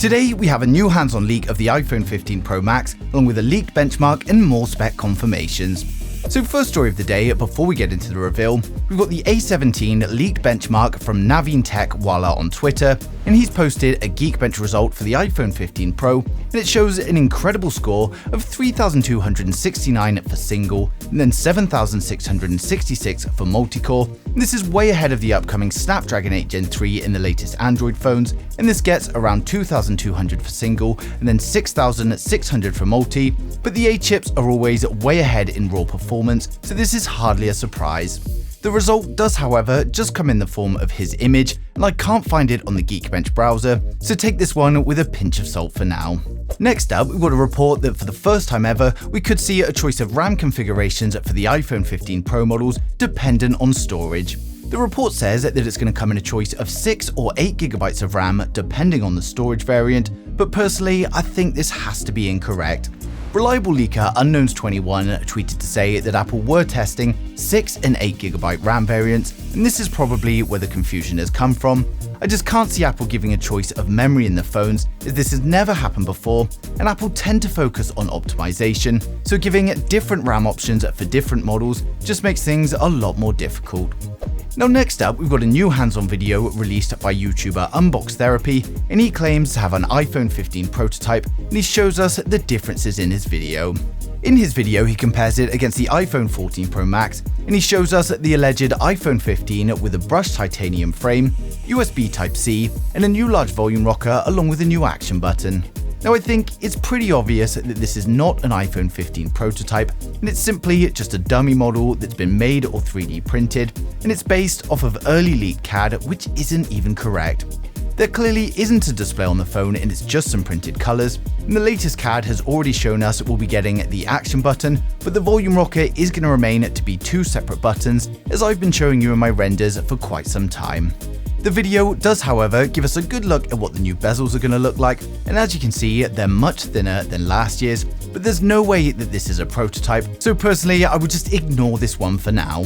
Today, we have a new hands-on leak of the iPhone 15 Pro Max, along with a leaked benchmark and more spec confirmations. So first story of the day, before we get into the reveal, we've got the A17 leaked benchmark from Naveen Tech Wala on Twitter, and he's posted a Geekbench result for the iPhone 15 Pro, and it shows an incredible score of 3,269 for single, and then 7,666 for multi-core. This is way ahead of the upcoming Snapdragon 8 Gen 3 in the latest Android phones, and this gets around 2,200 for single, and then 6,600 for multi, but the A chips are always way ahead in raw performance, so this is hardly a surprise. The result does, however, just come in the form of his image, and I can't find it on the Geekbench browser, so take this one with a pinch of salt for now. Next up, we've got a report that for the first time ever, we could see a choice of RAM configurations for the iPhone 15 Pro models dependent on storage. The report says that it's going to come in a choice of 6 or 8 GB of RAM depending on the storage variant, but personally, I think this has to be incorrect. Reliable leaker Unknowns21 tweeted to say that Apple were testing 6 and 8 GB RAM variants, and this is probably where the confusion has come from. I just can't see Apple giving a choice of memory in the phones, as this has never happened before, and Apple tend to focus on optimization, so giving different RAM options for different models just makes things a lot more difficult. Now next up, we've got a new hands-on video released by YouTuber Unbox Therapy, and he claims to have an iPhone 15 prototype, and he shows us the differences in his video. In his video, he compares it against the iPhone 14 Pro Max, and he shows us the alleged iPhone 15 with a brushed titanium frame, USB Type-C, and a new large volume rocker along with a new action button. Now I think it's pretty obvious that this is not an iPhone 15 prototype, and it's simply just a dummy model that's been made or 3D printed, and it's based off of early leaked CAD, which isn't even correct. There clearly isn't a display on the phone, and it's just some printed colors, and the latest CAD has already shown us we'll be getting the action button, but the volume rocker is going to remain to be 2 separate buttons, as I've been showing you in my renders for quite some time. The video does, however, give us a good look at what the new bezels are going to look like, and as you can see, they're much thinner than last year's, but there's no way that this is a prototype, so personally I would just ignore this one for now.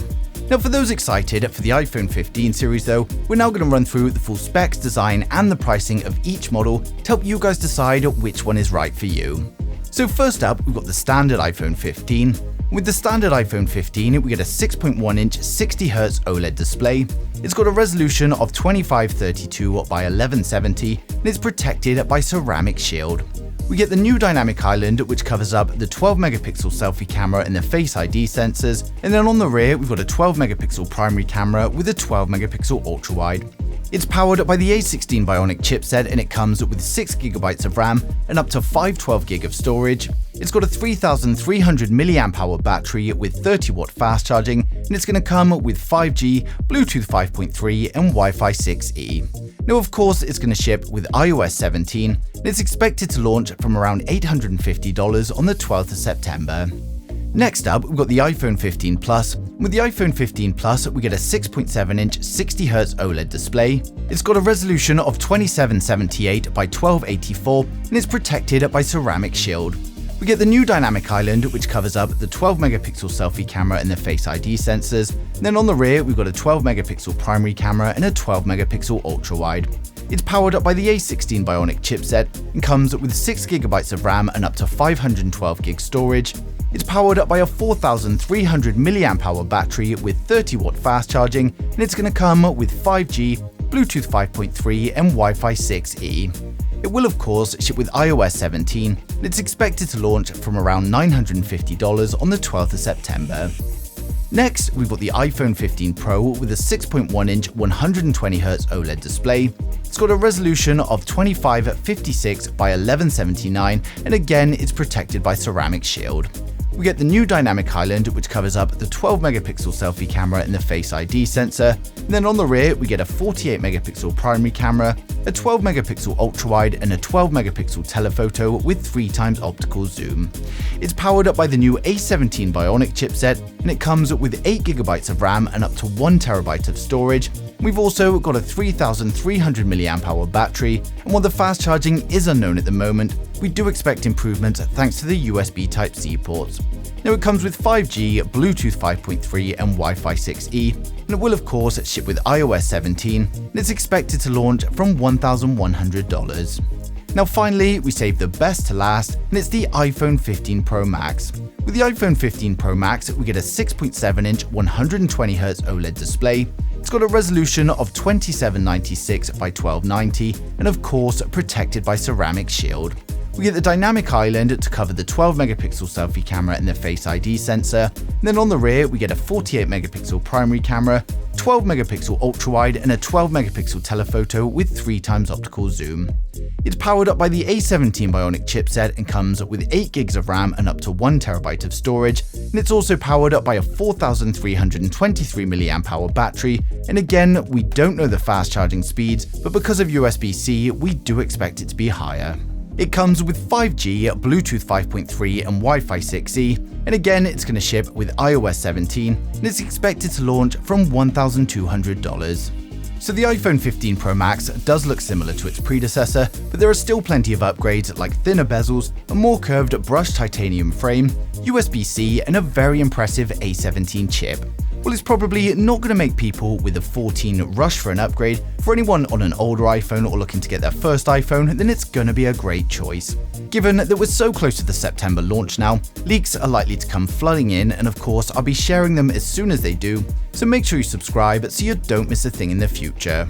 Now for those excited for the iPhone 15 series though, we're now going to run through the full specs, design, and the pricing of each model to help you guys decide which one is right for you. So first up, we've got the standard iPhone 15. With the standard iPhone 15, we get a 6.1-inch 60Hz OLED display. It's got a resolution of 2532 by 1170, and it's protected by ceramic shield. We get the new dynamic island, which covers up the 12-megapixel selfie camera and the Face ID sensors, and then on the rear we've got a 12-megapixel primary camera with a 12-megapixel ultra-wide. It's powered by the A16 Bionic chipset, and it comes with 6GB of RAM and up to 512GB of storage. It's got a 3,300 mAh battery with 30-watt fast charging, and it's going to come with 5G, Bluetooth 5.3, and Wi-Fi 6E. Now, of course, it's going to ship with iOS 17, and it's expected to launch from around $850 on the 12th of September. Next up, we've got the iPhone 15 Plus. With the iPhone 15 Plus, we get a 6.7-inch 60Hz OLED display. It's got a resolution of 2778 by 1284, and it's protected by ceramic shield. We get the new dynamic island, which covers up the 12-megapixel selfie camera and the Face ID sensors. And then on the rear, we've got a 12-megapixel primary camera and a 12-megapixel ultra-wide. It's powered up by the A16 Bionic chipset and comes with 6GB of RAM and up to 512GB storage. It's powered up by a 4,300 mAh battery with 30-watt fast charging, and it's going to come with 5G, Bluetooth 5.3, and Wi-Fi 6E. It will, of course, ship with iOS 17, and it's expected to launch from around $950 on the 12th of September. Next, we've got the iPhone 15 Pro with a 6.1-inch 120Hz OLED display. It's got a resolution of 2556 by 1179, and again, it's protected by ceramic shield. We get the new dynamic island, which covers up the 12-megapixel selfie camera and the Face ID sensor. And then on the rear, we get a 48-megapixel primary camera, a 12-megapixel ultra-wide, and a 12-megapixel telephoto with 3x optical zoom. It's powered up by the new A17 Bionic chipset, and it comes with 8GB of RAM and up to 1TB of storage. We've also got a 3,300 mAh battery, and while the fast charging is unknown at the moment, we do expect improvement thanks to the USB Type-C ports. Now it comes with 5G, Bluetooth 5.3, and Wi-Fi 6E, and it will of course ship with iOS 17, and it's expected to launch from $1,100. Now finally, we saved the best to last, and it's the iPhone 15 Pro Max. With the iPhone 15 Pro Max, we get a 6.7-inch 120Hz OLED display. It's got a resolution of 2796 by 1290, and of course, protected by ceramic shield. We get the dynamic island to cover the 12-megapixel selfie camera and the Face ID sensor. And then on the rear, we get a 48-megapixel primary camera, 12-megapixel ultra-wide, and a 12-megapixel telephoto with 3x optical zoom. It's powered up by the A17 Bionic chipset and comes with 8GB of RAM and up to 1TB of storage. And it's also powered up by a 4323 mAh battery. And again, we don't know the fast charging speeds, but because of USB-C, we do expect it to be higher. It comes with 5G, Bluetooth 5.3 and Wi-Fi 6E, and again it's going to ship with iOS 17, and it's expected to launch from $1,200. So the iPhone 15 Pro Max does look similar to its predecessor, but there are still plenty of upgrades like thinner bezels, a more curved brushed titanium frame, USB-C, and a very impressive A17 chip. Well, it's probably not going to make people with a 14 rush for an upgrade. For anyone on an older iPhone or looking to get their first iPhone, then it's going to be a great choice. Given that we're so close to the September launch now, leaks are likely to come flooding in, and of course I'll be sharing them as soon as they do, so make sure you subscribe so you don't miss a thing in the future.